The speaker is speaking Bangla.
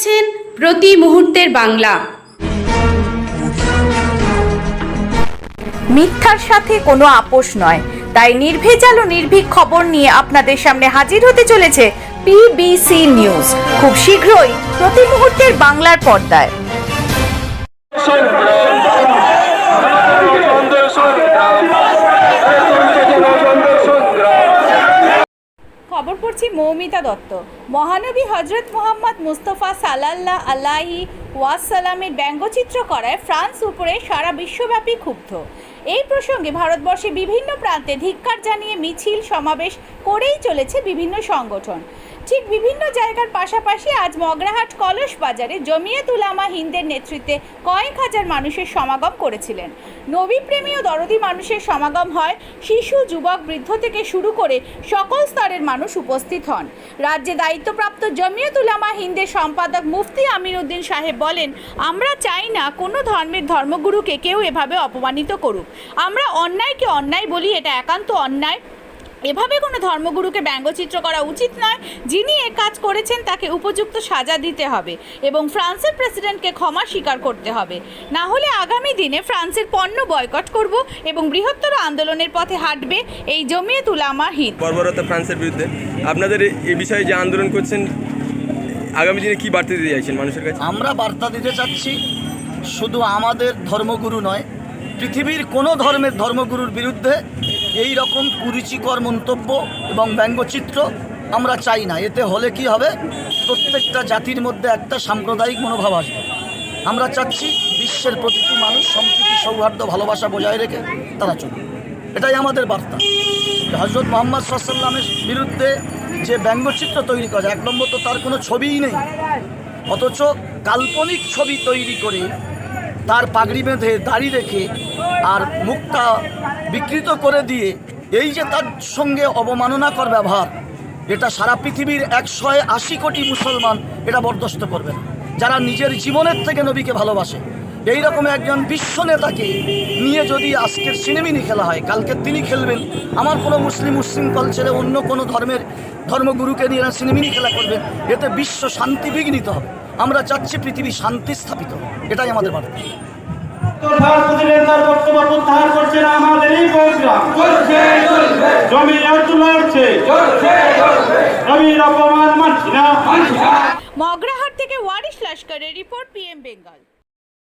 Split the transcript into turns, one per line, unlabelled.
দেখছেন প্রতি মুহূর্তের বাংলা।
মিথ্যার সাথে কোনো আপোষ নয়, তাই নির্ভেজাল ও নির্ভীক খবর নিয়ে আপনাদের সামনে হাজির হতে চলেছে পিবিসি নিউজ খুব শীঘ্রই প্রতি মুহূর্তের বাংলার পর্দায়। খবর পড়ছি মৌমিতা দত্ত। মহানবী হজরত মোহাম্মদ মুস্তফা সাল্লাল্লাহু আলাইহি ওয়াসাল্লামের ব্যঙ্গচিত্র করায় ফ্রান্স উপরে সারা বিশ্বব্যাপী ক্ষুব্ধ। এই প্রসঙ্গে ভারতবর্ষে বিভিন্ন প্রান্তে ধিক্কার জানিয়ে মিছিল সমাবেশ করেই চলেছে বিভিন্ন সংগঠন। ঠিক বিভিন্ন জায়গার পাশাপাশি আজ মগরাহাট কলস বাজারে জমিয়ত উলামা হিন্দের নেতৃত্বে কয়েক হাজার মানুষের সমাগম করেছিলেন। নবীপ্রেমী ও দরদি মানুষের সমাগম হয়। শিশু, যুবক, বৃদ্ধ থেকে শুরু করে সকল স্তরের মানুষ উপস্থিত হন। রাজ্যে দায়িত্বপ্রাপ্ত জমিয়ত উলামা হিন্দের সম্পাদক মুফতি আমির উদ্দিন সাহেব বলেন, আমরা চাই না কোনো ধর্মের ধর্মগুরুকে কেউ এভাবে অপমানিত করুক। আমরা অন্যায়কে অন্যায় বলি, এটা একান্ত অন্যায়। এভাবে কোনো ধর্মগুরুকে ব্যঙ্গচিত্র করা উচিত নয়। যিনি এ কাজ করেছেন তাকে উপযুক্ত সাজা দিতে হবে এবং ফ্রান্সের প্রেসিডেন্টকে ক্ষমা স্বীকার করতে হবে। না হলে আগামী দিনে ফ্রান্সের পণ্য বয়কট করব এবং বৃহত্তর আন্দোলনের পথে হাঁটবে এই জমিয়ত উলামা হিন্দ।
বর্বরতা ফ্রান্সের বিরুদ্ধে আপনাদের এই বিষয়ে যে আন্দোলন করছেন, আগামী দিনে কি বার্তা দিতে চাইছেন মানুষের কাছে?
আমরা বার্তা দিতে চাচ্ছি, শুধু আমাদের ধর্মগুরু নয়, পৃথিবীর কোনো ধর্মের ধর্মগুরুর বিরুদ্ধে এই রকম কুরুচিকর মন্তব্য এবং ব্যঙ্গচিত্র আমরা চাই না। এতে হলে কি হবে, প্রত্যেকটা জাতির মধ্যে একটা সাম্প্রদায়িক মনোভাব আসবে। আমরা চাচ্ছি বিশ্বের প্রতিটি মানুষ সম্প্রীতি, সৌহার্দ্য, ভালোবাসা বজায় রেখে তারা চলবে। এটাই আমাদের বার্তা। হজরত মোহাম্মদ সাল্লাল্লাহু আলাইহি ওয়াসাল্লামের বিরুদ্ধে যে ব্যঙ্গচিত্র তৈরি করা, এক নম্বর তো তার কোনো ছবিই নেই, অথচ কাল্পনিক ছবি তৈরি করে তার পাগড়ি বেঁধে দাড়ি রেখে আর মুখটা বিকৃত করে দিয়ে এই যে তার সঙ্গে অবমাননাকর ব্যবহার, এটা সারা পৃথিবীর 180 কোটি মুসলমান এটা বরদাস্ত করবে না, যারা নিজের জীবনের থেকে নবীকে ভালোবাসে। এই রকম একজন বিশ্ব নেতাকে নিয়ে যদি আজকের সিনেমিনি খেলা হয়, কালকে তিনি খেলবেন। আমার কোনো মুসলিম কল ছেড়ে অন্য কোনো ধর্মের ধর্মগুরুকে নিয়ে সিনেমিনি খেলা করবেন, এতে বিশ্ব শান্তি বিঘ্নিত হবে। আমরা চাচ্ছি পৃথিবী শান্তি স্থাপিত হবে, এটাই আমাদের বার্তা।
মগরাহাট থেকে ওয়ারিশ লস্করের রিপোর্ট, PM বেঙ্গল।